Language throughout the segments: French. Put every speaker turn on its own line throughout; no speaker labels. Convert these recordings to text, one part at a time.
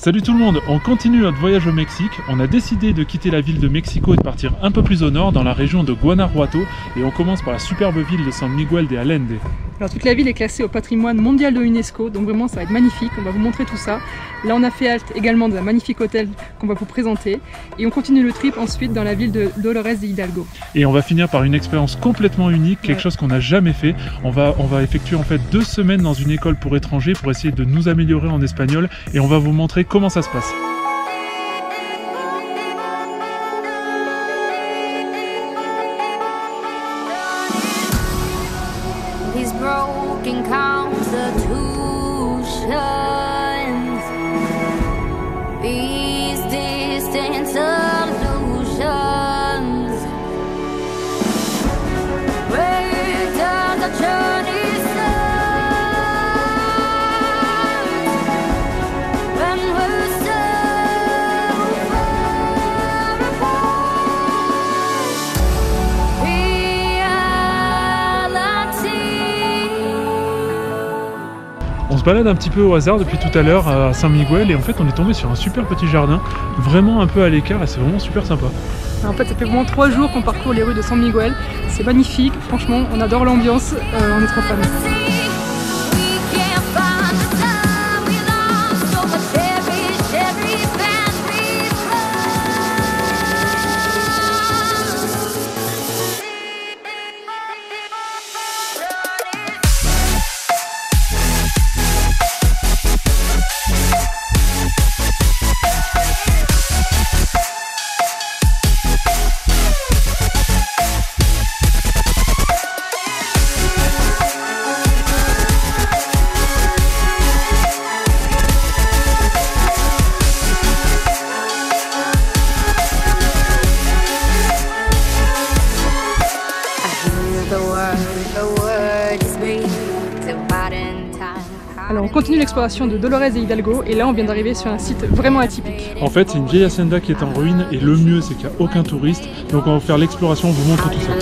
Salut tout le monde, on continue notre voyage au Mexique. On a décidé de quitter la ville de Mexico et de partir un peu plus au nord dans la région de Guanajuato et on commence par la superbe ville de San Miguel de Allende.
Alors toute la ville est classée au patrimoine mondial de l'UNESCO, donc vraiment ça va être magnifique, on va vous montrer tout ça. Là on a fait halte également dans un magnifique hôtel qu'on va vous présenter et on continue le trip ensuite dans la ville de Dolores de Hidalgo.
Et on va finir par une expérience complètement unique, quelque chose qu'on n'a jamais fait. On va effectuer en fait 2 semaines dans une école pour étrangers pour essayer de nous améliorer en espagnol et on va vous montrer comment ça se passe.
These broken constitutions, these distant illusions, where does the journey start when we're so far apart?
On se balade un petit peu au hasard depuis tout à l'heure à San Miguel et en fait on est tombé sur un super petit jardin, vraiment un peu à l'écart et c'est vraiment super sympa.
En fait ça fait vraiment 3 jours qu'on parcourt les rues de San Miguel, c'est magnifique, franchement on adore l'ambiance, on est trop fans. Alors on continue l'exploration de Dolores de Hidalgo et là on vient d'arriver sur un site vraiment atypique.
En fait c'est une vieille hacienda qui est en ruine et le mieux c'est qu'il n'y a aucun touriste, donc on va faire l'exploration, on vous montre tout ça.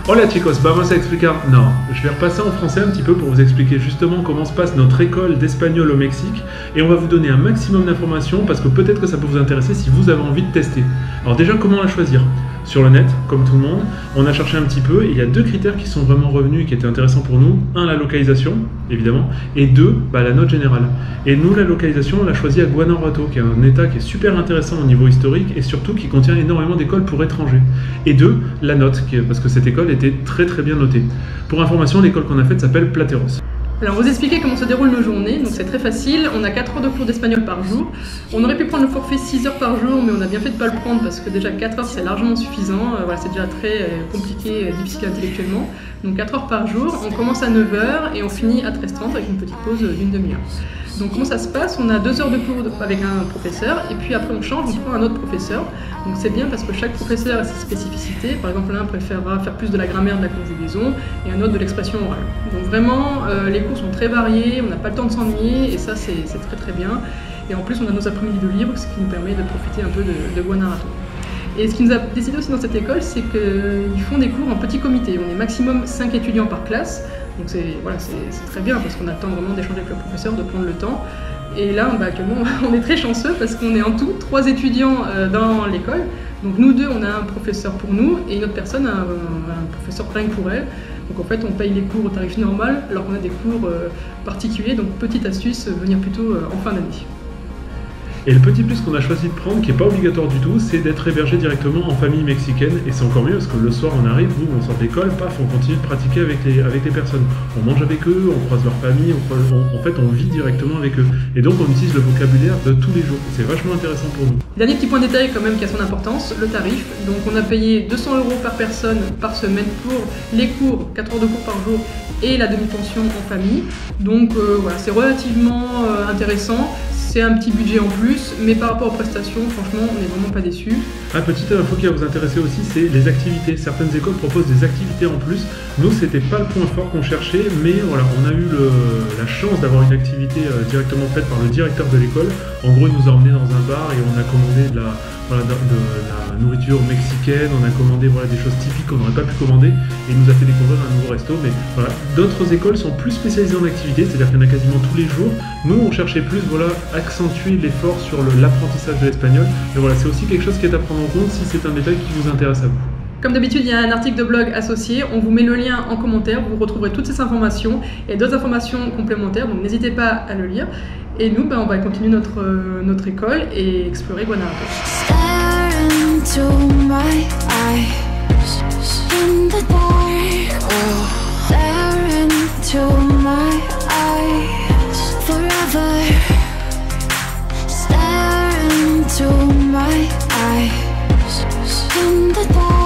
Hola chicos, vamos a explicar... Non, je vais repasser en français un petit peu pour vous expliquer justement comment se passe notre école d'espagnol au Mexique et on va vous donner un maximum d'informations parce que peut-être que ça peut vous intéresser si vous avez envie de tester. Alors déjà, comment la choisir? Sur le net, comme tout le monde, on a cherché un petit peu et il y a 2 critères qui sont vraiment revenus et qui étaient intéressants pour nous. 1, la localisation, évidemment, et 2, la note générale. Et nous, la localisation, on l'a choisi à Guanajuato, qui est un état qui est super intéressant au niveau historique et surtout qui contient énormément d'écoles pour étrangers. Et 2, la note, parce que cette école était très très bien notée. Pour information, l'école qu'on a faite s'appelle Plateros.
Alors on va vous expliquer comment se déroulent nos journées, donc c'est très facile, on a 4 heures de cours d'espagnol par jour. On aurait pu prendre le forfait 6 heures par jour, mais on a bien fait de ne pas le prendre parce que déjà 4 heures c'est largement suffisant, voilà, c'est déjà très compliqué, difficile intellectuellement. Donc 4 heures par jour, on commence à 9 h et on finit à 13h30 avec une petite pause d'une demi-heure. Donc comment ça se passe? On a 2 heures de cours avec un professeur et puis après on change, on prend un autre professeur. Donc c'est bien parce que chaque professeur a ses spécificités. Par exemple, l'un préférera faire plus de la grammaire, de la conjugaison et un autre de l'expression orale. Donc vraiment, les cours sont très variés, on n'a pas le temps de s'ennuyer et ça c'est très très bien. Et en plus on a nos après-midi de libre, ce qui nous permet de profiter un peu de Guanajuato. Et ce qui nous a décidé aussi dans cette école, c'est qu'ils font des cours en petit comité. On est maximum 5 étudiants par classe, donc c'est très bien parce qu'on a le temps vraiment d'échanger avec le professeur, de prendre le temps. Et là, actuellement, on est très chanceux parce qu'on est en tout 3 étudiants dans l'école. Donc nous deux, on a un professeur pour nous et une autre personne, un professeur rien que pour elle. Donc en fait, on paye les cours au tarif normal alors qu'on a des cours particuliers. Donc petite astuce, venir plutôt en fin d'année.
Et le petit plus qu'on a choisi de prendre, qui n'est pas obligatoire du tout, c'est d'être hébergé directement en famille mexicaine. Et c'est encore mieux parce que le soir on arrive, nous on sort d'école, paf, on continue de pratiquer avec les personnes. On mange avec eux, on croise leur famille, en fait on vit directement avec eux. Et donc on utilise le vocabulaire de tous les jours. C'est vachement intéressant pour nous.
Dernier petit point de détail quand même qui a son importance, le tarif. Donc on a payé 200 € par personne par semaine pour les cours, 4 heures de cours par jour et la demi-pension en famille. Donc voilà, c'est relativement intéressant. C'est un petit budget en plus, mais par rapport aux prestations, franchement, on n'est vraiment pas déçus.
Petite info qui va vous intéresser aussi, c'est les activités. Certaines écoles proposent des activités en plus. Nous, c'était pas le point fort qu'on cherchait, mais voilà, on a eu la chance d'avoir une activité directement faite par le directeur de l'école. En gros, il nous a emmenés dans un bar et on a commandé de la nourriture mexicaine, on a commandé des choses typiques qu'on n'aurait pas pu commander et il nous a fait découvrir un nouveau resto. Mais voilà, d'autres écoles sont plus spécialisées en activités, c'est-à-dire qu'il y en a quasiment tous les jours. Nous, on cherchait plus, accentuer l'effort sur l'apprentissage de l'espagnol. Mais voilà, c'est aussi quelque chose qui est à prendre en compte si c'est un détail qui vous intéresse à vous.
Comme d'habitude, il y a un article de blog associé, on vous met le lien en commentaire, vous retrouverez toutes ces informations et d'autres informations complémentaires, donc n'hésitez pas à le lire. Et nous, on va continuer notre école et explorer Guanajuato.
Stare into my eyes in the dark. Stare into my eyes forever. Stare into my eyes in the dark.